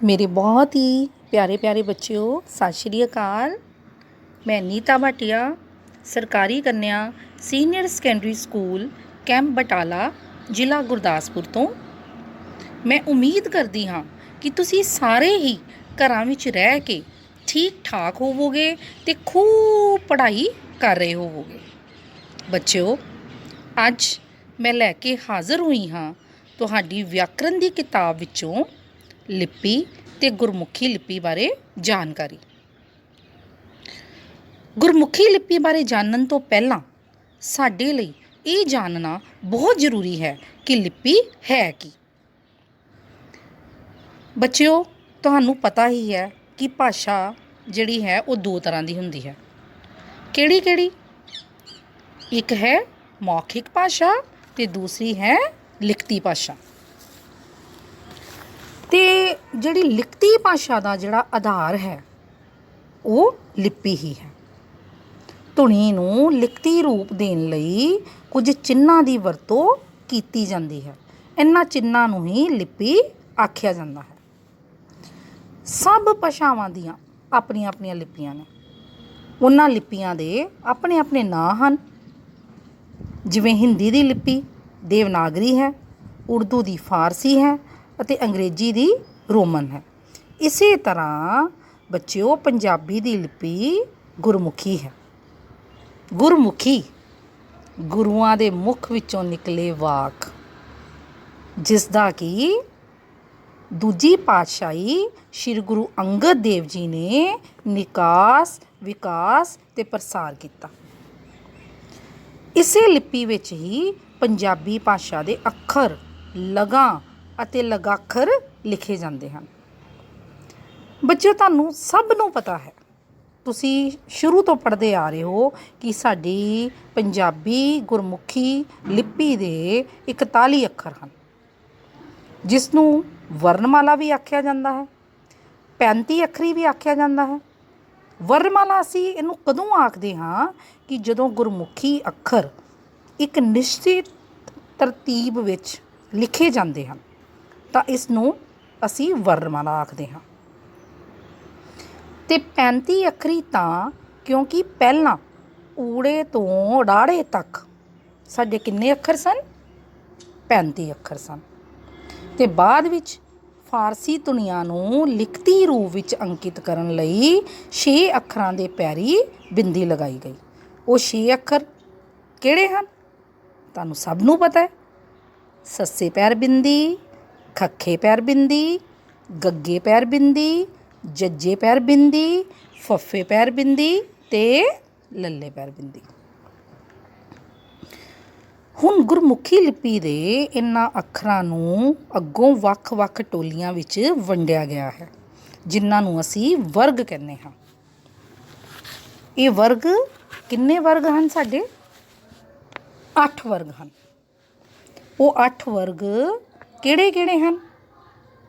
मेरे बहुत ही प्यारे प्यारे बच्चों, सत श्री अकाल। मैं नीता भाटिया, सरकारी कन्या senior secondary school camp Batala, ਜ਼ਿਲ੍ਹਾ ਗੁਰਦਾਸਪੁਰ ਤੋਂ। मैं उम्मीद करती हाँ कि तुसी सारे ही घरां विच रह के ठीक ठाक होवोगे ते खूब पढ़ाई कर रहे होवोगे। बच्चों, अज मैं लैके हाज़र हुई हाँ तुहाडी व्याकरण दी किताब विचों लिपि ते गुरमुखी लिपि बारे जानकारी। गुरमुखी लिपि बारे जानन तो पहलां साडे लई ये जानना बहुत ज़रूरी है कि लिपि है की। बच्चों, तुहानू पता ही है कि भाषा जिहड़ी है वो दो तरह की हुंदी है। किहड़ी किहड़ी? एक है मौखिक भाषा ते दूसरी है लिखती भाषा। ते जिहड़ी लिखती भाषा का जिहड़ा आधार है वो लिपि ही है। ਧੁਨੀ ਨੂੰ ਲਿਖਤੀ ਰੂਪ ਦੇਣ ਲਈ ਕੁਝ ਚਿੰਨ੍ਹਾਂ ਦੀ ਵਰਤੋਂ ਕੀਤੀ ਜਾਂਦੀ ਹੈ। ਇਹਨਾਂ ਚਿੰਨ੍ਹਾਂ ਨੂੰ ਹੀ ਲਿਪੀ ਆਖਿਆ ਜਾਂਦਾ ਹੈ। ਸਭ ਭਾਸ਼ਾਵਾਂ ਦੀਆਂ ਆਪਣੀਆਂ ਆਪਣੀਆਂ ਲਿਪੀਆਂ ਨੇ। ਉਹਨਾਂ ਲਿਪੀਆਂ ਦੇ ਆਪਣੇ ਆਪਣੇ ਨਾਂ ਹਨ। ਜਿਵੇਂ ਹਿੰਦੀ ਦੀ ਲਿਪੀ ਦੇਵਨਾਗਰੀ ਹੈ, ਉਰਦੂ ਦੀ ਫਾਰਸੀ ਹੈ ਅਤੇ ਅੰਗਰੇਜ਼ੀ ਦੀ ਰੋਮਨ ਹੈ। ਇਸੇ ਤਰ੍ਹਾਂ ਬੱਚਿਓ ਪੰਜਾਬੀ ਦੀ ਲਿਪੀ ਗੁਰਮੁਖੀ ਹੈ। ਗੁਰਮੁਖੀ ਗੁਰੂਆਂ ਦੇ ਮੁਖ ਵਿੱਚੋਂ ਨਿਕਲੇ ਵਾਕ, ਜਿਸ ਦਾ ਕਿ ਦੂਜੀ ਪਾਤਸ਼ਾਹੀ ਸ਼੍ਰੀ ਗੁਰੂ ਅੰਗਦ ਦੇਵ ਜੀ ਨੇ ਨਿਕਾਸ, ਵਿਕਾਸ ਤੇ ਪ੍ਰਸਾਰ ਕੀਤਾ। ਇਸੇ ਲਿਪੀ ਵਿੱਚ ਹੀ ਪੰਜਾਬੀ ਭਾਸ਼ਾ ਦੇ ਅੱਖਰ, ਲਗਾਂ ਅਤੇ ਲਗਾਖਰ ਲਿਖੇ ਜਾਂਦੇ ਹਨ। ਬੱਚਿਓ, ਤੁਹਾਨੂੰ ਸਭ ਨੂੰ ਪਤਾ ਹੈ, ਤੁਸੀਂ ਸ਼ੁਰੂ ਤੋਂ ਪੜ੍ਹਦੇ ਆ ਰਹੇ ਹੋ ਕਿ ਸਾਡੀ ਪੰਜਾਬੀ ਗੁਰਮੁਖੀ ਲਿਪੀ ਦੇ 41 ਅੱਖਰ ਹਨ, ਜਿਸ ਨੂੰ ਵਰਨਮਾਲਾ ਵੀ ਆਖਿਆ ਜਾਂਦਾ ਹੈ, 35 ਅੱਖਰੀ ਵੀ ਆਖਿਆ ਜਾਂਦਾ ਹੈ। ਵਰਨਮਾਲਾ ਅਸੀਂ ਇਹਨੂੰ ਕਦੋਂ ਆਖਦੇ ਹਾਂ ਕਿ ਜਦੋਂ ਗੁਰਮੁਖੀ ਅੱਖਰ ਇੱਕ ਨਿਸ਼ਚਿਤ ਤਰਤੀਬ ਵਿੱਚ ਲਿਖੇ ਜਾਂਦੇ ਹਨ ਤਾਂ ਇਸ ਨੂੰ ਅਸੀਂ ਵਰਨਮਾਲਾ ਆਖਦੇ ਹਾਂ। ਤੇ 35 ਅੱਖਰੀ ਤਾਂ ਕਿਉਂਕਿ ਪਹਿਲਾਂ ਊੜੇ ਤੋਂ ੜਾੜੇ ਤੱਕ ਸਾਡੇ ਕਿੰਨੇ ਅੱਖਰ ਸਨ? 35 ਅੱਖਰ ਸਨ। ਤੇ ਬਾਅਦ ਵਿੱਚ ਫਾਰਸੀ ਧੁਨੀਆਂ ਨੂੰ ਲਿਖਤੀ ਰੂਪ ਵਿੱਚ ਅੰਕਿਤ ਕਰਨ ਲਈ 6 ਅੱਖਰਾਂ ਦੇ ਪੈਰੀ ਬਿੰਦੀ ਲਗਾਈ ਗਈ। ਉਹ 6 ਅੱਖਰ ਕਿਹੜੇ ਹਨ? ਤੁਹਾਨੂੰ ਸਭ ਨੂੰ ਪਤਾ ਹੈ। ਸੱਸੇ ਪੈਰ ਬਿੰਦੀ, ਖੱਖੇ ਪੈਰ ਬਿੰਦੀ, ਗੱਗੇ ਪੈਰ ਬਿੰਦੀ, ਜੱਜੇ ਪੈਰ ਬਿੰਦੀ, ਫੱਫੇ ਪੈਰ ਬਿੰਦੀ ਤੇ ਲੱਲੇ ਪੈਰ ਬਿੰਦੀ। ਹੁਣ ਗੁਰਮੁਖੀ ਲਿਪੀ ਦੇ ਇਹਨਾਂ ਅੱਖਰਾਂ ਨੂੰ ਅੱਗੋਂ ਵੱਖ-ਵੱਖ ਟੋਲੀਆਂ ਵਿੱਚ ਵੰਡਿਆ ਗਿਆ ਹੈ, ਜਿਨ੍ਹਾਂ ਨੂੰ ਅਸੀਂ ਵਰਗ ਕਹਿੰਦੇ ਹਾਂ। ਇਹ ਵਰਗ ਕਿੰਨੇ ਵਰਗ ਹਨ? ਸਾਡੇ 8 ਵਰਗ ਹਨ। ਉਹ 8 ਵਰਗ ਕਿਹੜੇ-ਕਿਹੜੇ ਹਨ?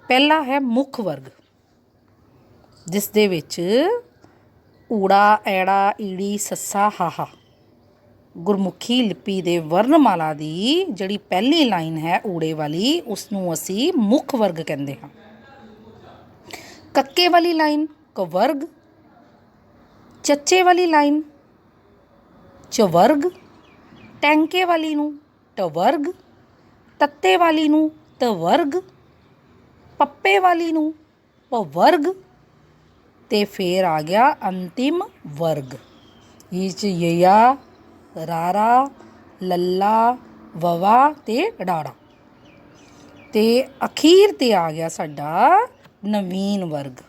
ਪਹਿਲਾ ਹੈ ਮੁੱਖ ਵਰਗ, ਜਿਸ ਦੇ ਵਿੱਚ ਊੜਾ, ਐੜਾ, ਈੜੀ, ਸੱਸਾ, ਹਾਹਾ ਗੁਰਮੁਖੀ ਲਿਪੀ ਦੇ ਵਰਨਮਾਲਾ ਦੀ ਜਿਹੜੀ ਪਹਿਲੀ ਲਾਈਨ ਹੈ ਊੜੇ ਵਾਲੀ, ਉਸ ਨੂੰ ਅਸੀਂ ਮੁੱਖ ਵਰਗ ਕਹਿੰਦੇ ਹਾਂ। ਕੱਕੇ ਵਾਲੀ ਲਾਈਨ ਕਵਰਗ, ਚੱਚੇ ਵਾਲੀ ਲਾਈਨ ਚਵਰਗ, ਟੈਂਕੇ ਵਾਲੀ ਨੂੰ ਟਵਰਗ, ਤੱਤੇ ਵਾਲੀ ਨੂੰ ਤਵਰਗ, ਪੱਪੇ ਵਾਲੀ ਨੂੰ ਪਵਰਗ ਤੇ ਫਿਰ ਆ ਗਿਆ ਅੰਤਿਮ ਵਰਗ। ਇਸ 'ਚ ਯਯਾ, ਰਾਰਾ, ਲੱਲਾ, ਵਵਾ ਤੇ ੜਾੜਾ ਤੇ ਅਖੀਰ 'ਤੇ ਆ ਗਿਆ ਸਾਡਾ ਨਵੀਨ ਵਰਗ।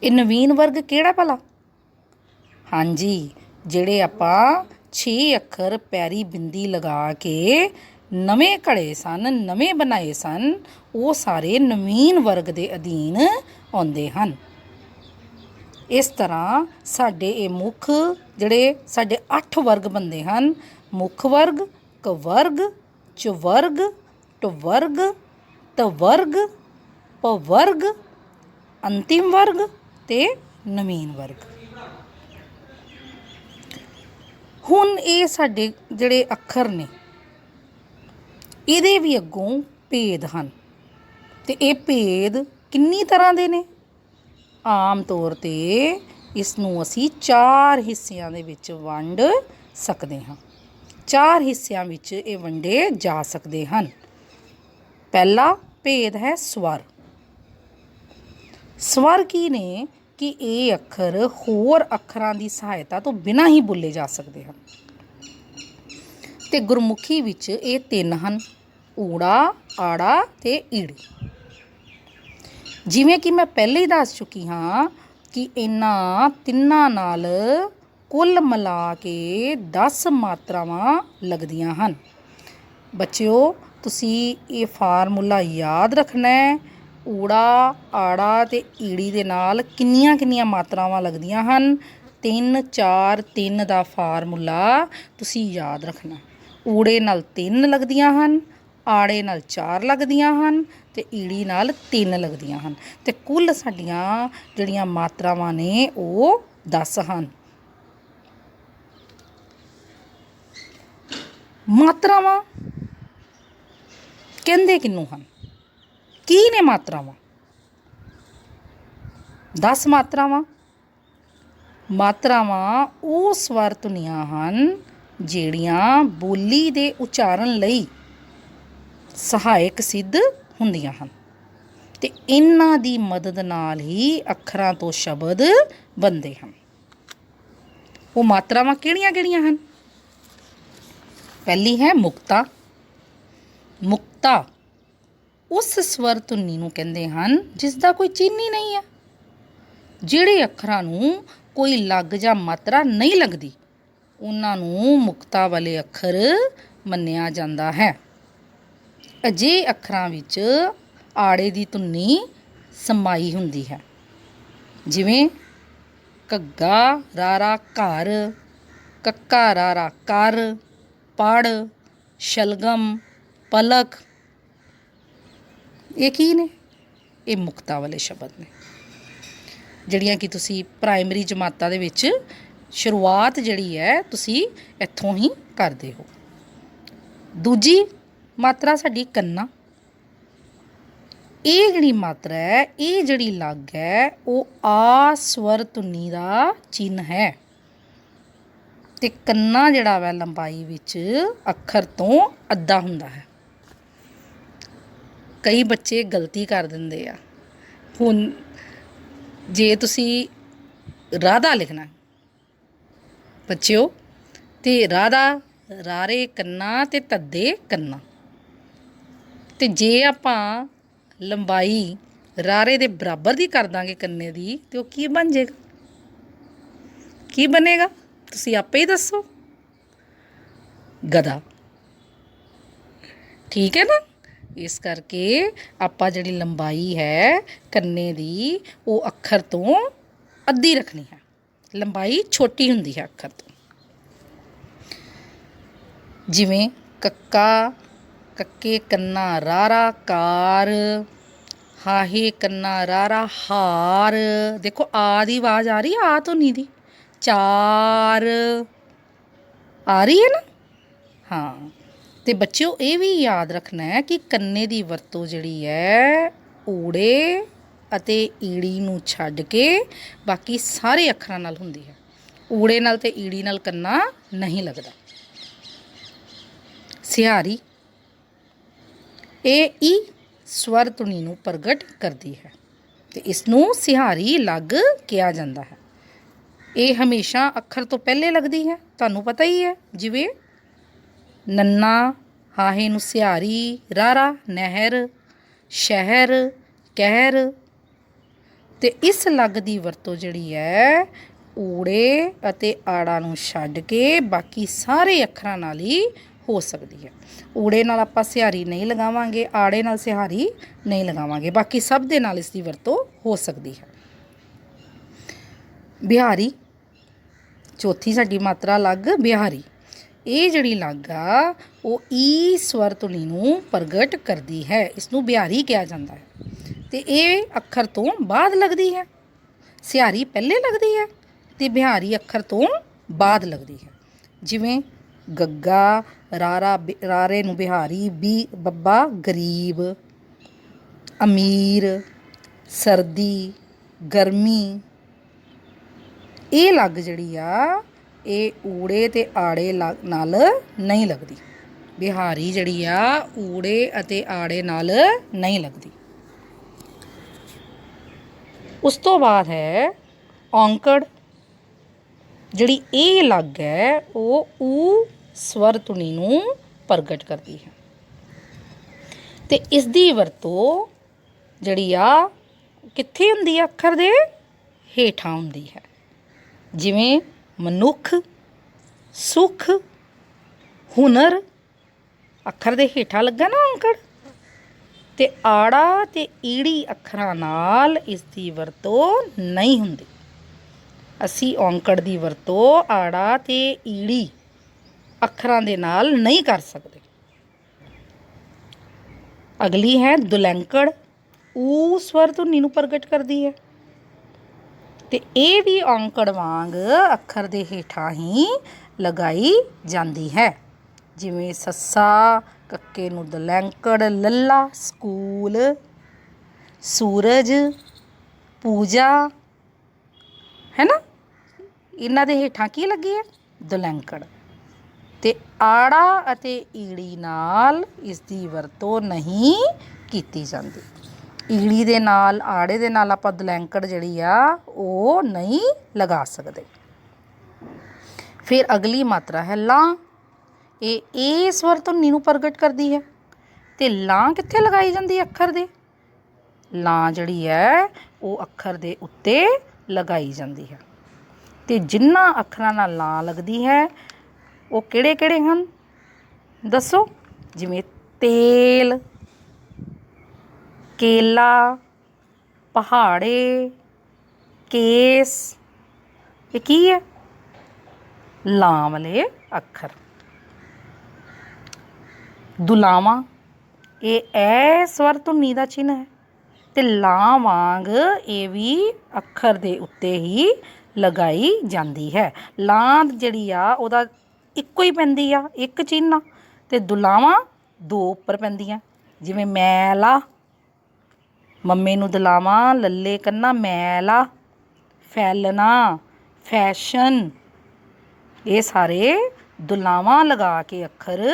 ਇਹ ਨਵੀਨ ਵਰਗ ਕਿਹੜਾ ਭਲਾ? ਹਾਂਜੀ, ਜਿਹੜੇ ਆਪਾਂ 6 ਅੱਖਰ ਪੈਰੀ ਬਿੰਦੀ ਲਗਾ ਕੇ ਨਵੇਂ ਘੜੇ ਸਨ, ਨਵੇਂ ਬਣਾਏ ਸਨ, ਉਹ ਸਾਰੇ ਨਵੀਨ ਵਰਗ ਦੇ ਅਧੀਨ ਆਉਂਦੇ ਹਨ। ਇਸ ਤਰ੍ਹਾਂ ਸਾਡੇ ਇਹ ਮੁੱਖ ਜਿਹੜੇ ਸਾਡੇ 8 ਵਰਗ ਬਣਦੇ ਹਨ: ਮੁੱਖ ਵਰਗ, ਕਵਰਗ, ਚਵਰਗ, ਟਵਰਗ, ਤਵਰਗ, ਪਵਰਗ, ਅੰਤਿਮ ਵਰਗ ਤੇ ਨਵੀਨ ਵਰਗ। ਹੁਣ ਇਹ ਸਾਡੇ ਜਿਹੜੇ ਅੱਖਰ ਨੇ, ਇਹਦੇ ਵੀ ਅੱਗੋਂ ਭੇਦ ਹਨ ਤੇ ਇਹ ਭੇਦ ਕਿੰਨੀ ਤਰ੍ਹਾਂ ਦੇ ਨੇ? ਆਮ ਤੌਰ 'ਤੇ ਇਸ ਨੂੰ ਅਸੀਂ 4 ਹਿੱਸਿਆਂ ਦੇ ਵਿੱਚ ਵੰਡ ਸਕਦੇ ਹਾਂ। 4 ਹਿੱਸਿਆਂ ਵਿੱਚ ਇਹ ਵੰਡੇ ਜਾ ਸਕਦੇ ਹਨ। ਪਹਿਲਾ ਭੇਦ ਹੈ ਸਵਰ। ਸਵਰ ਕੀ ਨੇ ਕਿ ਇਹ ਅੱਖਰ ਹੋਰ ਅੱਖਰਾਂ ਦੀ ਸਹਾਇਤਾ ਤੋਂ ਬਿਨਾਂ ਹੀ ਬੋਲੇ ਜਾ ਸਕਦੇ ਹਨ। ਤੇ ਗੁਰਮੁਖੀ ਵਿੱਚ ਇਹ 3 ਹਨ: ਊੜਾ, ਆੜਾ ਤੇ ਈੜੀ। ਜਿਵੇਂ ਕਿ ਮੈਂ ਪਹਿਲੇ ਹੀ ਦੱਸ ਚੁੱਕੀ ਹਾਂ ਕਿ ਇਹਨਾਂ ਤਿੰਨਾਂ ਨਾਲ ਕੁੱਲ ਮਿਲਾ ਕੇ 10 ਮਾਤਰਾਵਾਂ ਲੱਗਦੀਆਂ ਹਨ। ਬੱਚਿਓ, ਤੁਸੀਂ ਇਹ ਫਾਰਮੂਲਾ ਯਾਦ ਰੱਖਣਾ ਹੈ। ਊੜਾ, ਆੜਾ ਤੇ ਈੜੀ ਦੇ ਨਾਲ ਕਿੰਨੀਆਂ ਕਿੰਨੀਆਂ ਮਾਤਰਾਵਾਂ ਲੱਗਦੀਆਂ ਹਨ? 3 4 3 ਦਾ ਫਾਰਮੂਲਾ ਤੁਸੀਂ ਯਾਦ ਰੱਖਣਾ। ਊੜੇ ਨਾਲ 3 ਲੱਗਦੀਆਂ ਹਨ, ਆੜੇ ਨਾਲ 4 ਲੱਗਦੀਆਂ ਹਨ ਤੇ ਈੜੀ ਨਾਲ 3 ਲੱਗਦੀਆਂ ਹਨ। ਤੇ ਕੁੱਲ ਸਾਡੀਆਂ ਜਿਹੜੀਆਂ ਮਾਤਰਾਵਾਂ ਨੇ ਉਹ 10 ਹਨ। ਮਾਤਰਾਵਾਂ ਕਹਿੰਦੇ ਕਿਹਨੂੰ ਹਨ? ਕੀ ਨੇ ਮਾਤਰਾਵਾਂ? 10 ਮਾਤਰਾਵਾਂ। ਮਾਤਰਾਵਾਂ ਉਹ ਸਵਰ ਧੁਨੀਆਂ ਹਨ ਜਿਹੜੀਆਂ ਬੋਲੀ ਦੇ ਉਚਾਰਨ ਲਈ ਸਹਾਇਕ ਸਿੱਧ ਹੁੰਦੀਆਂ ਹਨ ਤੇ ਇਹਨਾਂ ਦੀ ਮਦਦ ਨਾਲ ਹੀ ਅੱਖਰਾਂ ਤੋਂ ਸ਼ਬਦ ਬਣਦੇ ਹਨ। ਉਹ ਮਾਤਰਾਵਾਂ ਕਿਹੜੀਆਂ ਕਿਹੜੀਆਂ ਹਨ? ਪਹਿਲੀ ਹੈ ਮੁਕਤਾ। ਮੁਕਤਾ ਉਸ ਸਵਰ ਧੁਨੀ ਨੂੰ ਕਹਿੰਦੇ ਹਨ ਜਿਸ ਦਾ ਕੋਈ ਚਿੰਨ੍ਹ ਹੀ ਨਹੀਂ ਹੈ। ਜਿਹੜੇ ਅੱਖਰਾਂ ਨੂੰ ਕੋਈ ਲੱਗ ਜਾਂ ਮਾਤਰਾ ਨਹੀਂ ਲੱਗਦੀ ਉਹਨਾਂ ਨੂੰ ਮੁਕਤਾ ਵਾਲੇ ਅੱਖਰ ਮੰਨਿਆ ਜਾਂਦਾ ਹੈ। ਅਜਿਹੇ ਅੱਖਰਾਂ ਵਿੱਚ ਆੜੇ ਦੀ ਧੁਨੀ ਸਮਾਈ ਹੁੰਦੀ ਹੈ, ਜਿਵੇਂ ਘੱਗਾ ਰਾਰਾ ਘਰ, ਕੱਕਾ ਰਾਰਾ ਕਰ, ਪੜ, ਸ਼ਲਗਮ, ਪਲਕ। ਇਹ ਕੀ ਨੇ? ਇਹ ਮੁਕਤਾ ਵਾਲੇ ਸ਼ਬਦ ਨੇ, ਜਿਹੜੀਆਂ ਕਿ ਤੁਸੀਂ ਪ੍ਰਾਇਮਰੀ ਜਮਾਤਾਂ ਦੇ ਵਿੱਚ ਸ਼ੁਰੂਆਤ ਜਿਹੜੀ ਹੈ ਤੁਸੀਂ ਇੱਥੋਂ ਹੀ ਕਰਦੇ ਹੋ। ਦੂਜੀ ਮਾਤਰਾ ਸਾਡੀ ਕੰਨਾ। ਇਹ ਜਿਹੜੀ ਮਾਤਰਾ ਹੈ, ਇਹ ਜਿਹੜੀ ਲੱਗ ਹੈ, ਉਹ ਆ ਸਵਰ ਧੁਨੀ ਦਾ ਚਿੰਨ੍ਹ ਹੈ ਤੇ ਕੰਨਾ ਜਿਹੜਾ ਵਾ ਲੰਬਾਈ ਵਿੱਚ ਅੱਖਰ ਤੋਂ ਅੱਧਾ ਹੁੰਦਾ ਹੈ। ਕਈ ਬੱਚੇ ਗਲਤੀ ਕਰ ਦਿੰਦੇ ਆ। ਹੁਣ ਜੇ ਤੁਸੀਂ ਰਾਧਾ ਲਿਖਣਾ ਬੱਚਿਓ, ਤੇ ਰਾਧਾ ਰਾਰੇ ਕੰਨਾ ਤੇ ਧੱਦੇ ਕੰਨਾ, ਤੇ ਜੇ ਆਪਾਂ ਲੰਬਾਈ ਰਾਰੇ ਦੇ ਬਰਾਬਰ ਦੀ ਕਰ ਦਾਂਗੇ ਕੰਨੇ ਦੀ, ਤੇ ਉਹ ਕੀ ਬਣ ਜਾਏਗਾ? ਕੀ ਬਣੇਗਾ? ਤੁਸੀਂ ਆਪੇ ਹੀ ਦੱਸੋ। ਗਧਾ। ਠੀਕ ਹੈ ਨਾ? ਇਸ ਕਰਕੇ ਆਪਾਂ ਜਿਹੜੀ ਲੰਬਾਈ ਹੈ ਕੰਨੇ ਦੀ ਉਹ ਅੱਖਰ ਤੋਂ ਅੱਧੀ ਰੱਖਣੀ ਹੈ। ਲੰਬਾਈ ਛੋਟੀ ਹੁੰਦੀ ਹੈ ਅੱਖਰ ਤੋਂ। ਜਿਵੇਂ ਕੱਕਾ, ਕੱਕੇ ਕੰਨਾ ਰਾਰਾ ਕਾਰ, ਹਾਹੇ ਕੰਨਾ ਰਾਰਾ ਹਾਰ। ਦੇਖੋ ਆ ਦੀ ਆਵਾਜ਼ ਆ ਰਹੀ ਆ ਧੁਨੀ ਦੀ। ਚਾਰ ਆ ਰਹੀ ਹੈ ਨਾ? ਹਾਂ। ਤੇ ਬੱਚਿਓ, ਇਹ ਵੀ ਯਾਦ ਰੱਖਣਾ ਹੈ ਕਿ ਕੰਨੇ ਦੀ ਵਰਤੋਂ ਜਿਹੜੀ ਹੈ ਊੜੇ ਅਤੇ ਈੜੀ ਨੂੰ ਛੱਡ ਕੇ ਬਾਕੀ ਸਾਰੇ ਅੱਖਰਾਂ ਨਾਲ ਹੁੰਦੀ ਹੈ। ਊੜੇ ਨਾਲ ਤੇ ਈੜੀ ਨਾਲ ਕੰਨਾ ਨਹੀਂ ਲੱਗਦਾ। ਸਿਹਾਰੀ, ਇਹ ਈ ਸਵਰ ਧੁਨੀ ਨੂੰ ਪ੍ਰਗਟ ਕਰਦੀ ਹੈ ਤੇ ਇਸ ਨੂੰ ਸਿਹਾਰੀ ਲੱਗ ਕਿਹਾ ਜਾਂਦਾ ਹੈ। ਇਹ ਹਮੇਸ਼ਾ ਅੱਖਰ ਤੋਂ ਪਹਿਲੇ ਲੱਗਦੀ ਹੈ, ਤੁਹਾਨੂੰ ਪਤਾ ਹੀ ਹੈ। ਜਿਵੇਂ ਨੰਨਾ, ਹਾਹੇ ਨੂੰ ਸਿਹਾਰੀ, ਰਾਰਾ ਨਹਿਰ, ਸ਼ਹਿਰ, ਕਹਿਰ। ਤੇ ਇਸ ਲੱਗ ਦੀ ਵਰਤੋਂ ਜਿਹੜੀ ਹੈ ਊੜੇ ਅਤੇ ਆੜਾ ਨੂੰ ਛੱਡ ਕੇ ਬਾਕੀ ਸਾਰੇ ਅੱਖਰਾਂ ਨਾਲ ਹੀ ਹੋ ਸਕਦੀ ਹੈ। ਊੜੇ ਨਾਲ ਆਪਾਂ ਸਿਹਾਰੀ ਨਹੀਂ ਲਗਾਵਾਂਗੇ, ਆੜੇ ਨਾਲ ਸਿਹਾਰੀ ਨਹੀਂ ਲਗਾਵਾਂਗੇ, ਬਾਕੀ ਸਭ ਦੇ ਨਾਲ ਇਸ ਦੀ ਵਰਤੋਂ ਹੋ ਸਕਦੀ ਹੈ। ਬਿਹਾਰੀ, ਚੌਥੀ ਸਾਡੀ ਮਾਤਰਾ ਲੱਗ ਬਿਹਾਰੀ। ਇਹ ਜਿਹੜੀ ਲੱਗ ਆ ਉਹ ਈ ਸਵਰ ਧੁਨੀ ਨੂੰ ਪ੍ਰਗਟ ਕਰਦੀ ਹੈ। ਇਸ ਨੂੰ ਬਿਹਾਰੀ ਕਿਹਾ ਜਾਂਦਾ ਹੈ ਤੇ ਇਹ ਅੱਖਰ ਤੋਂ ਬਾਅਦ ਲੱਗਦੀ ਹੈ। ਸਿਹਾਰੀ ਪਹਿਲੇ ਲੱਗਦੀ ਹੈ ਤੇ ਬਿਹਾਰੀ ਅੱਖਰ ਤੋਂ ਬਾਅਦ ਲੱਗਦੀ ਹੈ। ਜਿਵੇਂ ਗੱਗਾ ਰਾਰਾ, ਰਾਰੇ ਨੂੰ ਬਿਹਾਰੀ, ਬੱਬਾ ਗਰੀਬ, ਅਮੀਰ, ਸਰਦੀ, ਗਰਮੀ, ਇਹ ਲੱਗ ਜਿਹੜੀ ਆ ਇਹ ਊੜੇ ਅਤੇ ਆੜੇ ਨਾਲ ਨਹੀਂ ਲੱਗਦੀ। ਬਿਹਾਰੀ ਜਿਹੜੀ ਆ ਊੜੇ ਅਤੇ ਆੜੇ ਨਾਲ ਨਹੀਂ ਲੱਗਦੀ। ਉਸ ਤੋਂ ਬਾਅਦ ਹੈ ਔਂਕੜ। ਜਿਹੜੀ ਇਹ ਲੱਗ ਹੈ ਉਹ ਊ ਸਵਰ ਧੁਨੀ ਨੂੰ ਪ੍ਰਗਟ ਕਰਦੀ ਹੈ ਅਤੇ ਇਸ ਦੀ ਵਰਤੋਂ ਜਿਹੜੀ ਆ ਕਿੱਥੇ ਹੁੰਦੀ ਆ? ਅੱਖਰ ਦੇ ਹੇਠਾਂ ਹੁੰਦੀ ਹੈ। ਜਿਵੇਂ ਮਨੁੱਖ, ਸੁੱਖ, ਹੁਨਰ, ਅੱਖਰ ਦੇ ਹੇਠਾਂ ਲੱਗਾ ਨਾ ਔਂਕੜ। ਅਤੇ ਆੜਾ ਅਤੇ ਈੜੀ ਅੱਖਰਾਂ ਨਾਲ ਇਸ ਦੀ ਵਰਤੋਂ ਨਹੀਂ ਹੁੰਦੀ। ਅਸੀਂ ਔਂਕੜ ਦੀ ਵਰਤੋਂ ਆੜਾ ਅਤੇ ਈੜੀ ਅੱਖਰਾਂ ਦੇ ਨਾਲ ਨਹੀਂ ਕਰ ਸਕਦੇ। ਅਗਲੀ ਹੈ ਦੁਲੈਂਕੜ। ਊ ਸਵਰ ਧੁਨੀ ਨੂੰ ਪ੍ਰਗਟ ਕਰਦੀ ਹੈ ਅਤੇ ਇਹ ਵੀ ਔਂਕੜ ਵਾਂਗ ਅੱਖਰ ਦੇ ਹੇਠਾਂ ਹੀ ਲਗਾਈ ਜਾਂਦੀ ਹੈ। ਜਿਵੇਂ ਸੱਸਾ, ਕੱਕੇ ਨੂੰ ਦੁਲੈਂਕੜ, ਲੱਲਾ ਸਕੂਲ, ਸੂਰਜ, ਪੂਜਾ, ਹੈ ਨਾ, ਇਹਨਾਂ ਦੇ ਹੇਠਾਂ ਕੀ ਲੱਗੀ ਹੈ? ਦੁਲੈਂਕੜ। ਅਤੇ ਆੜਾ ਅਤੇ ਈੜੀ ਨਾਲ ਇਸ ਦੀ ਵਰਤੋਂ ਨਹੀਂ ਕੀਤੀ ਜਾਂਦੀ। ਈੜੀ ਦੇ ਨਾਲ, ਆੜੇ ਦੇ ਨਾਲ ਆਪਾਂ ਦੁਲੈਂਕੜ ਜਿਹੜੀ ਆ ਉਹ ਨਹੀਂ ਲਗਾ ਸਕਦੇ। ਫਿਰ ਅਗਲੀ ਮਾਤਰਾ ਹੈ ਲਾਂ। ਇਹ ਸਵਰ ਧੁਨੀ ਨੂੰ ਪ੍ਰਗਟ ਕਰਦੀ ਹੈ ਅਤੇ ਲਾਂ ਕਿੱਥੇ ਲਗਾਈ ਜਾਂਦੀ ਹੈ? ਅੱਖਰ ਦੇ। ਲਾਂ ਜਿਹੜੀ ਹੈ ਉਹ ਅੱਖਰ ਦੇ ਉੱਤੇ ਲਗਾਈ ਜਾਂਦੀ ਹੈ। ਅਤੇ ਜਿਨ੍ਹਾਂ ਅੱਖਰਾਂ ਨਾਲ ਲਾਂ ਲੱਗਦੀ ਹੈ ਉਹ ਕਿਹੜੇ ਕਿਹੜੇ ਹਨ ਦੱਸੋ? ਜਿਵੇਂ ਤੇਲ, ਕੇਲਾ, ਪਹਾੜੇ, ਕੇਸ, ਇਹ ਕੀ ਹੈ? ਲਾਂ ਵਾਲੇ ਅੱਖਰ। ਦੁਲਾਵਾਂ, ਇਹ ਐ ਸਵਰ ਧੁਨੀ ਦਾ ਚਿੰਨ੍ਹ ਹੈ ਅਤੇ ਲਾਂ ਵਾਂਗ ਇਹ ਵੀ ਅੱਖਰ ਦੇ ਉੱਤੇ ਹੀ ਲਗਾਈ ਜਾਂਦੀ ਹੈ। ਲਾਂ ਜਿਹੜੀ ਆ ਉਹਦਾ ਇੱਕੋ ਹੀ ਪੈਂਦੀ ਆ, ਇੱਕ ਚਿੰਨ੍ਹ ਆ, ਅਤੇ ਦੁਲਾਵਾਂ ਦੋ ਉੱਪਰ ਪੈਂਦੀਆਂ। ਜਿਵੇਂ ਮੈਲਾ, ਮੰਮੇ ਨੂੰ ਦੁਲਾਵਾਂ, ਲੱਲੇ ਕੰਨਾ ਮੈਲਾ, ਫੈਲਣਾ, ਫੈਸ਼ਨ, ਇਹ ਸਾਰੇ ਦੁਲਾਵਾਂ ਲਗਾ ਕੇ ਅੱਖਰ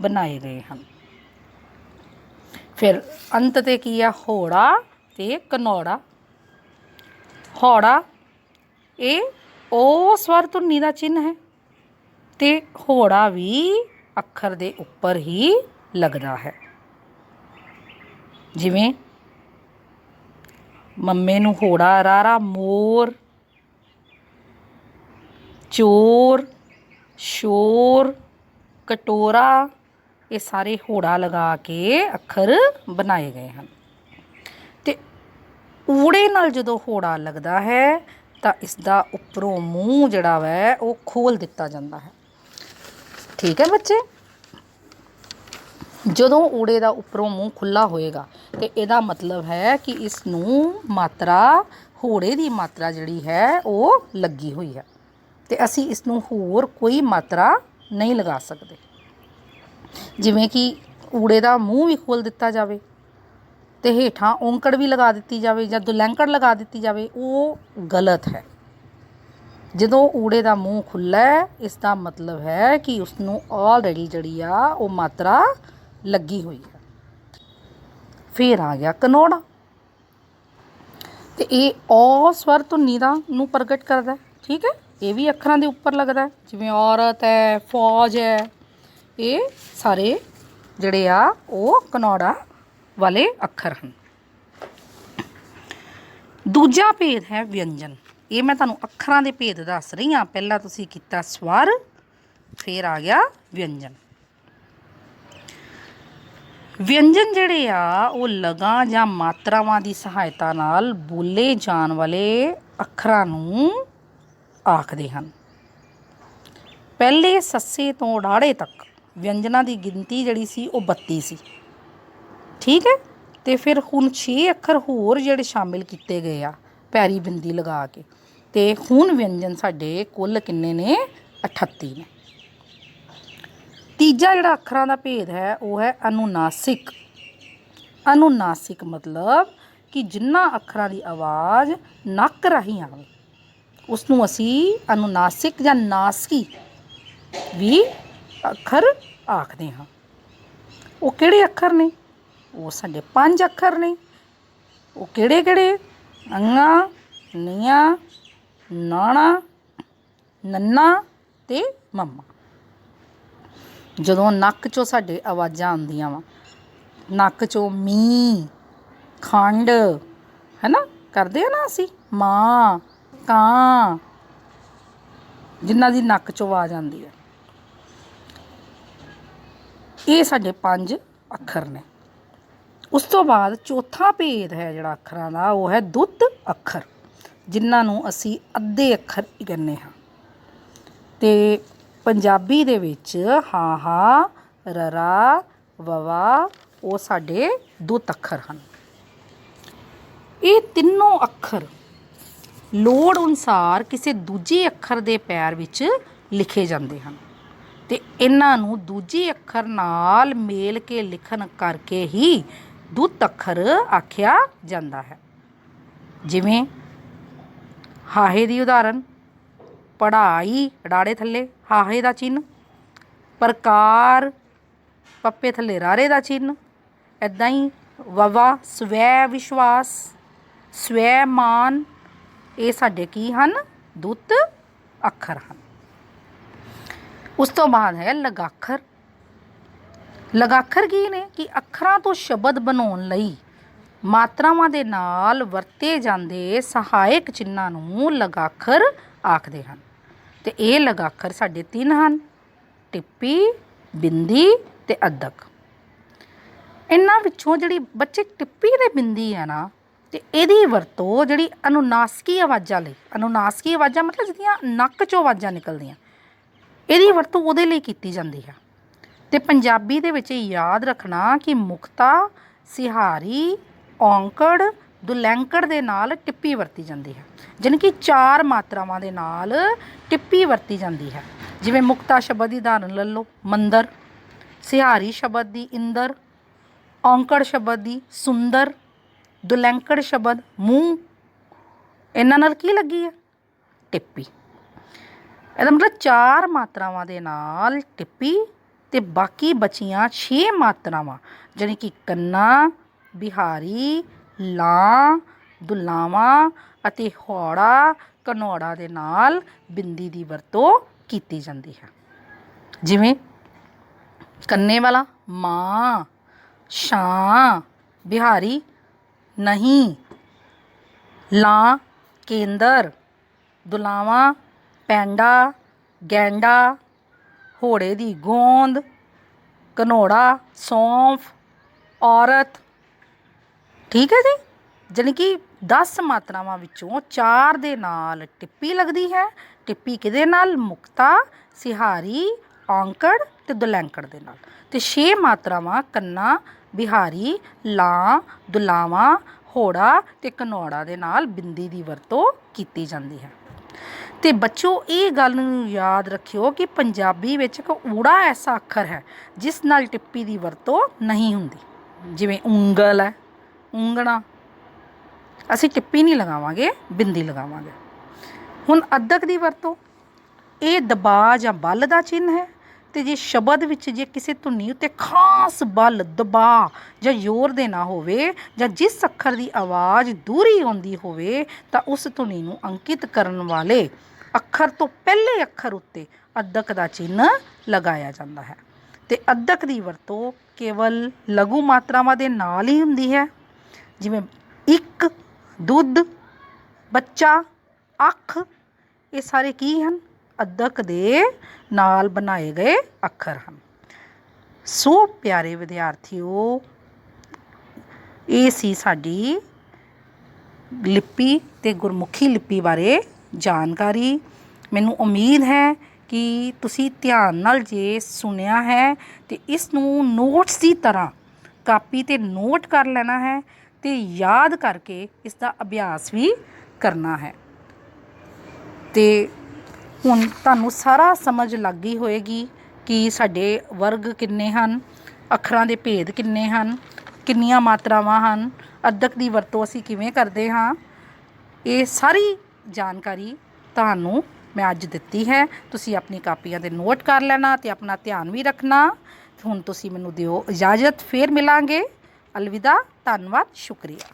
ਬਣਾਏ ਗਏ ਹਨ। ਫਿਰ ਅੰਤ 'ਤੇ ਕੀ ਆ? ਹੌੜਾ ਅਤੇ ਘਨੌੜਾ। ਹੌੜਾ ਇਹ ਉਹ ਸਵਰ ਧੁਨੀ ਦਾ ਚਿੰਨ੍ਹ ਹੈ ਅਤੇ ਹੌੜਾ ਵੀ ਅੱਖਰ ਦੇ ਉੱਪਰ ਹੀ ਲੱਗਦਾ ਹੈ। ਜਿਵੇਂ ਮੰਮੇ ਨੂੰ ਹੌੜਾ ਰਾਰਾ, ਮੋਰ, ਚੋਰ, ਸ਼ੋਰ, ਕਟੋਰਾ, ਇਹ ਸਾਰੇ ਹੌੜਾ ਲਗਾ ਕੇ ਅੱਖਰ ਬਣਾਏ ਗਏ ਹਨ। ਅਤੇ ਊੜੇ ਨਾਲ ਜਦੋਂ ਹੌੜਾ ਲੱਗਦਾ ਹੈ ਤਾਂ ਇਸਦਾ ਉੱਪਰੋਂ ਮੂੰਹ ਜਿਹੜਾ ਵੈ ਉਹ ਖੋਲ੍ਹ ਦਿੱਤਾ ਜਾਂਦਾ ਹੈ। ਠੀਕ ਹੈ ਬੱਚੇ? ਜਦੋਂ ਊੜੇ ਦਾ ਉੱਪਰੋਂ ਮੂੰਹ ਖੁੱਲ੍ਹਾ ਹੋਏਗਾ ਅਤੇ ਇਹਦਾ ਮਤਲਬ ਹੈ ਕਿ ਇਸ ਨੂੰ ਮਾਤਰਾ, ਹੌੜੇ ਦੀ ਮਾਤਰਾ ਜਿਹੜੀ ਹੈ ਉਹ ਲੱਗੀ ਹੋਈ ਹੈ ਅਤੇ ਅਸੀਂ ਇਸ ਨੂੰ ਹੋਰ ਕੋਈ ਮਾਤਰਾ ਨਹੀਂ ਲਗਾ ਸਕਦੇ। ਜਿਵੇਂ ਕਿ ਊੜੇ ਦਾ ਮੂੰਹ ਵੀ ਖੋਲ੍ਹ ਦਿੱਤਾ ਜਾਵੇ ਅਤੇ ਹੇਠਾਂ ਔਂਕੜ ਵੀ ਲਗਾ ਦਿੱਤੀ ਜਾਵੇ ਜਾਂ ਦੁਲੈਂਕੜ ਲਗਾ ਦਿੱਤੀ ਜਾਵੇ, ਉਹ ਗਲਤ ਹੈ। ਜਦੋਂ ਊੜੇ ਦਾ ਮੂੰਹ ਖੁੱਲ੍ਹਾ ਹੈ ਇਸ ਦਾ ਮਤਲਬ ਹੈ ਕਿ ਉਸਨੂੰ ਆਲਰੇਡੀ ਜਿਹੜੀ ਆ ਉਹ ਮਾਤਰਾ ਲੱਗੀ ਹੋਈ ਹੈ। ਫਿਰ ਆ ਗਿਆ ਘਨੌੜਾ ਅਤੇ ਇਹ ਔ ਸਵਰ ਧੁਨੀ ਦਾ ਨੂੰ ਪ੍ਰਗਟ ਕਰਦਾ। ਠੀਕ ਹੈ, ਇਹ ਵੀ ਅੱਖਰਾਂ ਦੇ ਉੱਪਰ ਲੱਗਦਾ। ਜਿਵੇਂ ਔਰਤ ਹੈ, ਫੌਜ ਹੈ, ਇਹ ਸਾਰੇ ਜਿਹੜੇ ਆ ਉਹ ਘਨੌੜਾ ਵਾਲੇ ਅੱਖਰ ਹਨ। ਦੂਜਾ ਭੇਦ ਹੈ ਵਿਅੰਜਨ। ਇਹ ਮੈਂ ਤੁਹਾਨੂੰ ਅੱਖਰਾਂ ਦੇ ਭੇਦ ਦੱਸ ਰਹੀ ਹਾਂ। ਪਹਿਲਾਂ ਤੁਸੀਂ ਕੀਤਾ ਸਵਰ, ਫਿਰ ਆ ਗਿਆ ਵਿਅੰਜਨ। ਵਿਅੰਜਨ ਜਿਹੜੇ ਆ ਉਹ ਲਗਾਂ ਜਾਂ ਮਾਤਰਾਵਾਂ ਦੀ ਸਹਾਇਤਾ ਨਾਲ ਬੋਲੇ ਜਾਣ ਵਾਲੇ ਅੱਖਰਾਂ ਨੂੰ ਆਖਦੇ ਹਨ। ਪਹਿਲੇ ਸੱਸੇ ਤੋਂ ੜਾੜੇ ਤੱਕ ਵਿਅੰਜਨਾਂ ਦੀ ਗਿਣਤੀ ਜਿਹੜੀ ਸੀ ਉਹ 32 ਸੀ। ਠੀਕ ਹੈ, ਅਤੇ ਫਿਰ ਹੁਣ 6 ਅੱਖਰ ਹੋਰ ਜਿਹੜੇ ਸ਼ਾਮਿਲ ਕੀਤੇ ਗਏ ਆ ਪੈਰੀ ਬਿੰਦੀ ਲਗਾ ਕੇ, ਅਤੇ ਹੁਣ ਵਿਅੰਜਨ ਸਾਡੇ ਕੁੱਲ ਕਿੰਨੇ ਨੇ? 38 ਨੇ। ਤੀਜਾ ਜਿਹੜਾ ਅੱਖਰਾਂ ਦਾ ਭੇਦ ਹੈ ਉਹ ਹੈ ਅਨੁਨਾਸਿਕ। ਅਨੁਨਾਸਿਕ ਮਤਲਬ ਕਿ ਜਿਨ੍ਹਾਂ ਅੱਖਰਾਂ ਦੀ ਆਵਾਜ਼ ਨੱਕ ਰਾਹੀਂ ਆਵੇ ਉਸ ਨੂੰ ਅਸੀਂ ਅਨੁਨਾਸਿਕ ਜਾਂ ਨਾਸਕੀ ਵੀ ਅੱਖਰ ਆਖਦੇ ਹਾਂ। ਉਹ ਕਿਹੜੇ ਅੱਖਰ ਨੇ? ਉਹ ਸਾਡੇ 5 ਅੱਖਰ ਨੇ। ਉਹ ਕਿਹੜੇ ਕਿਹੜੇ? ਅੰਗਾ, ਨੀਆਂ, ਨਾਣਾ, ਨੰਨਾ ਤੇ ਮੰਮਾ। ਜਦੋਂ ਨੱਕ 'ਚੋਂ ਸਾਡੇ ਆਵਾਜ਼ਾਂ ਆਉਂਦੀਆਂ ਵਾ, ਨੱਕ 'ਚੋਂ ਮੀਂਹ, ਖੰਡ, ਹੈ ਨਾ, ਕਰਦੇ ਆ ਨਾ ਅਸੀਂ, ਮਾਂ, ਕਾਂ, ਜਿਨ੍ਹਾਂ ਦੀ ਨੱਕ 'ਚੋਂ ਆਵਾਜ਼ ਆਉਂਦੀ ਹੈ, ਇਹ ਸਾਡੇ 5 ਅੱਖਰ ਨੇ। ਉਸ ਤੋਂ ਬਾਅਦ ਚੌਥਾ ਭੇਦ ਹੈ ਜਿਹੜਾ ਅੱਖਰਾਂ ਦਾ, ਉਹ ਹੈ ਦੁੱਤ ਅੱਖਰ, ਜਿਨ੍ਹਾਂ ਨੂੰ ਅਸੀਂ ਅੱਧੇ ਅੱਖਰ ਹੀ ਕਹਿੰਦੇ ਹਾਂ। ਅਤੇ ਪੰਜਾਬੀ ਦੇ ਵਿੱਚ ਹਾਹਾ, ਰਰਾ, ਵਵਾ ਉਹ ਸਾਡੇ ਦੁੱਤ ਅੱਖਰ ਹਨ। ਇਹ ਤਿੰਨੋਂ ਅੱਖਰ ਲੋੜ ਅਨੁਸਾਰ ਕਿਸੇ ਦੂਜੇ ਅੱਖਰ ਦੇ ਪੈਰ ਵਿੱਚ ਲਿਖੇ ਜਾਂਦੇ ਹਨ ਅਤੇ ਇਹਨਾਂ ਨੂੰ ਦੂਜੇ ਅੱਖਰ ਨਾਲ ਮੇਲ ਕੇ ਲਿਖਣ ਕਰਕੇ ਹੀ ਦੁੱਤ ਅੱਖਰ ਆਖਿਆ ਜਾਂਦਾ ਹੈ। ਜਿਵੇਂ ਹਾਹੇ ਦੀ ਉਦਾਹਰਨ, ਪੜ੍ਹਾਈ ਡਾੜੇ ਥੱਲੇ ਹਾਹੇ ਦਾ ਚਿੰਨ੍ਹ, ਪ੍ਰਕਾਰ ਪੱਪੇ ਥੱਲੇ ਰਾਰੇ ਦਾ ਚਿੰਨ੍ਹ। ਇੱਦਾਂ ਹੀ ਵਵਾ ਸਵੈ ਵਿਸ਼ਵਾਸ, ਸਵੈ ਮਾਨ, ਇਹ ਸਾਡੇ ਕੀ ਹਨ? ਦੁੱਤ ਅੱਖਰ ਹਨ। ਉਸ ਤੋਂ ਬਾਅਦ ਹੈ ਲਗਾਖਰ। ਲਗਾਖਰ ਕੀ ਨੇ? ਕਿ ਅੱਖਰਾਂ ਤੋਂ ਸ਼ਬਦ ਬਣਾਉਣ ਲਈ ਮਾਤਰਾਵਾਂ ਦੇ ਨਾਲ ਵਰਤੇ ਜਾਂਦੇ ਸਹਾਇਕ ਚਿੰਨ੍ਹਾਂ ਨੂੰ ਲਗਾਖਰ ਆਖਦੇ ਹਨ। ਅਤੇ ਇਹ ਲਗਾਖਰ ਸਾਡੇ 3 ਹਨ: ਟਿੱਪੀ, ਬਿੰਦੀ ਅਤੇ ਅੱਧਕ। ਇਹਨਾਂ ਵਿੱਚੋਂ ਜਿਹੜੀ ਬੱਚੇ ਟਿੱਪੀ ਅਤੇ ਬਿੰਦੀ ਹੈ ਨਾ, ਅਤੇ ਇਹਦੀ ਵਰਤੋਂ ਜਿਹੜੀ ਅਨੁਨਾਸਕੀ ਆਵਾਜ਼ਾਂ ਲਈ, ਅਨੁਨਾਸਕੀ ਆਵਾਜ਼ਾਂ ਮਤਲਬ ਜਿਹਦੀਆਂ ਨੱਕ 'ਚੋਂ ਆਵਾਜ਼ਾਂ ਨਿਕਲਦੀਆਂ, ਇਹਦੀ ਵਰਤੋਂ ਉਹਦੇ ਲਈ ਕੀਤੀ ਜਾਂਦੀ ਹੈ। ਅਤੇ ਪੰਜਾਬੀ ਦੇ ਵਿੱਚ ਯਾਦ ਰੱਖਣਾ ਕਿ ਮੁਕਤਾ, ਸਿਹਾਰੀ, ਔਂਕੜ, ਦੁਲੈਂਕੜ ਦੇ ਨਾਲ ਟਿੱਪੀ ਵਰਤੀ ਜਾਂਦੀ ਹੈ। ਜਾਣੀ ਕਿ 4 ਮਾਤਰਾਵਾਂ ਦੇ ਨਾਲ ਟਿੱਪੀ ਵਰਤੀ ਜਾਂਦੀ ਹੈ। ਜਿਵੇਂ ਮੁਕਤਾ ਸ਼ਬਦ ਦੀ ਉਦਾਹਰਨ ਲੈ ਲਓ, ਮੰਦਰ, ਸਿਹਾਰੀ ਸ਼ਬਦ ਦੀ ਇੰਦਰ, ਔਂਕੜ ਸ਼ਬਦ ਦੀ ਸੁੰਦਰ, ਦੁਲੈਂਕੜ ਸ਼ਬਦ ਮੂੰਹ, ਇਹਨਾਂ ਨਾਲ ਕੀ ਲੱਗੀ ਹੈ? ਟਿੱਪੀ। ਇਹਦਾ ਮਤਲਬ 4 ਮਾਤਰਾਵਾਂ ਦੇ ਨਾਲ ਟਿੱਪੀ ਅਤੇ ਬਾਕੀ ਬਚੀਆਂ 6 ਮਾਤਰਾਵਾਂ ਜਾਣੀ ਕਿ ਕੰਨਾ, ਬਿਹਾਰੀ, ਲਾਂ, ਦੁਲਾਵਾਂ ਅਤੇ ਹੌੜਾ, ਘਨੌੜਾ ਦੇ ਨਾਲ ਬਿੰਦੀ ਦੀ ਵਰਤੋਂ ਕੀਤੀ ਜਾਂਦੀ ਹੈ। ਜਿਵੇਂ ਕੰਨੇ ਵਾਲਾ ਮਾਂ, ਛਾਂ, ਬਿਹਾਰੀ ਨਹੀਂ, ਲਾਂ ਕੇਂਦਰ, ਦੁਲਾਵਾਂ ਪੈਂਡਾ, ਗੈਂਡਾ, ਘੋੜੇ ਦੀ ਗੋਂਦ, ਘਨੌੜਾ ਸੌਂਫ, ਔਰਤ। ਠੀਕ ਹੈ ਜੀ। ਜਾਣੀ ਕਿ 10 ਮਾਤਰਾਵਾਂ ਵਿੱਚੋਂ 4 ਦੇ ਨਾਲ ਟਿੱਪੀ ਲੱਗਦੀ ਹੈ। ਟਿੱਪੀ ਕਿਹਦੇ ਨਾਲ? ਮੁਕਤਾ, ਸਿਹਾਰੀ, ਔਂਕੜ ਅਤੇ ਦੁਲੈਂਕੜ ਦੇ ਨਾਲ। ਅਤੇ 6 ਮਾਤਰਾਵਾਂ ਕੰਨਾ, ਬਿਹਾਰੀ, ਲਾਂ, ਦੁਲਾਵਾਂ, ਹੌੜਾ ਅਤੇ ਘਨੌੜਾ ਦੇ ਨਾਲ ਬਿੰਦੀ ਦੀ ਵਰਤੋਂ ਕੀਤੀ ਜਾਂਦੀ ਹੈ। ਅਤੇ ਬੱਚੋ ਇਹ ਗੱਲ ਨੂੰ ਯਾਦ ਰੱਖਿਓ ਕਿ ਪੰਜਾਬੀ ਵਿੱਚ ਇੱਕ ਊੜਾ ਐਸਾ ਅੱਖਰ ਹੈ ਜਿਸ ਨਾਲ ਟਿੱਪੀ ਦੀ ਵਰਤੋਂ ਨਹੀਂ ਹੁੰਦੀ। ਜਿਵੇਂ ਉਂਗਲ ਹੈ, ਉਂਗਣਾ, ਅਸੀਂ ਟਿੱਪੀ ਨਹੀਂ ਲਗਾਵਾਂਗੇ, ਬਿੰਦੀ ਲਗਾਵਾਂਗੇ। ਹੁਣ ਅੱਧਕ ਦੀ ਵਰਤੋਂ, ਇਹ ਦਬਾਅ ਜਾਂ ਬਲ ਦਾ ਚਿੰਨ੍ਹ ਹੈ। ਅਤੇ ਜੇ ਸ਼ਬਦ ਵਿੱਚ ਜੇ ਕਿਸੇ ਧੁਨੀ ਉੱਤੇ ਖਾਸ ਬਲ, ਦਬਾਅ ਜਾਂ ਜ਼ੋਰ ਦੇਣਾ ਹੋਵੇ ਜਾਂ ਜਿਸ ਅੱਖਰ ਦੀ ਆਵਾਜ਼ ਦੂਰੀ ਆਉਂਦੀ ਹੋਵੇ ਤਾਂ ਉਸ ਧੁਨੀ ਨੂੰ ਅੰਕਿਤ ਕਰਨ ਵਾਲੇ ਅੱਖਰ ਤੋਂ ਪਹਿਲੇ ਅੱਖਰ ਉੱਤੇ ਅੱਧਕ ਦਾ ਚਿੰਨ੍ਹ ਲਗਾਇਆ ਜਾਂਦਾ ਹੈ। ਅਤੇ ਅੱਧਕ ਦੀ ਵਰਤੋਂ ਕੇਵਲ ਲਘੂ ਮਾਤਰਾਵਾਂ ਦੇ ਨਾਲ ਹੀ ਹੁੰਦੀ ਹੈ। ਜਿਵੇਂ ਇੱਕ, ਦੁੱਧ, ਬੱਚਾ, ਅੱਖ, ਇਹ ਸਾਰੇ ਕੀ ਹਨ? ਅੱਧਕ ਦੇ ਨਾਲ ਬਣਾਏ ਗਏ ਅੱਖਰ ਹਨ। ਸੋ ਪਿਆਰੇ ਵਿਦਿਆਰਥੀਓ, ਇਹ ਸੀ ਸਾਡੀ ਲਿਪੀ ਅਤੇ ਗੁਰਮੁਖੀ ਲਿਪੀ ਬਾਰੇ ਜਾਣਕਾਰੀ। ਮੈਨੂੰ ਉਮੀਦ ਹੈ ਕਿ ਤੁਸੀਂ ਧਿਆਨ ਨਾਲ ਜੇ ਸੁਣਿਆ ਹੈ ਅਤੇ ਇਸ ਨੂੰ ਨੋਟਸ ਦੀ ਤਰ੍ਹਾਂ ਕਾਪੀ 'ਤੇ ਨੋਟ ਕਰ ਲੈਣਾ ਹੈ ਅਤੇ ਯਾਦ ਕਰਕੇ ਇਸ ਦਾ ਅਭਿਆਸ ਵੀ ਕਰਨਾ ਹੈ। ਅਤੇ ਹੁਣ ਤੁਹਾਨੂੰ ਸਾਰਾ ਸਮਝ ਲੱਗ ਗਈ ਹੋਏਗੀ ਕਿ ਸਾਡੇ ਵਰਗ ਕਿੰਨੇ ਹਨ, ਅੱਖਰਾਂ ਦੇ ਭੇਦ ਕਿੰਨੇ ਹਨ। ਕਿੰਨੀਆਂ ਮਾਤਰਾਵਾਂ ਹਨ, ਅਦਰਕ ਦੀ ਵਰਤੋਂ ਅਸੀਂ ਕਿਵੇਂ ਕਰਦੇ ਹਾਂ, ਇਹ ਸਾਰੀ ਜਾਣਕਾਰੀ ਤੁਹਾਨੂੰ ਮੈਂ ਅੱਜ ਦਿੱਤੀ ਹੈ। ਤੁਸੀਂ ਆਪਣੀ ਕਾਪੀਆਂ 'ਤੇ ਨੋਟ ਕਰ ਲੈਣਾ ਅਤੇ ਆਪਣਾ ਧਿਆਨ ਵੀ ਰੱਖਣਾ। ਹੁਣ ਤੁਸੀਂ ਮੈਨੂੰ ਦਿਓ ਇਜਾਜ਼ਤ, ਫੇਰ ਮਿਲਾਂਗੇ। ਅਲਵਿਦਾ, ਧੰਨਵਾਦ, ਸ਼ੁਕਰੀਆ।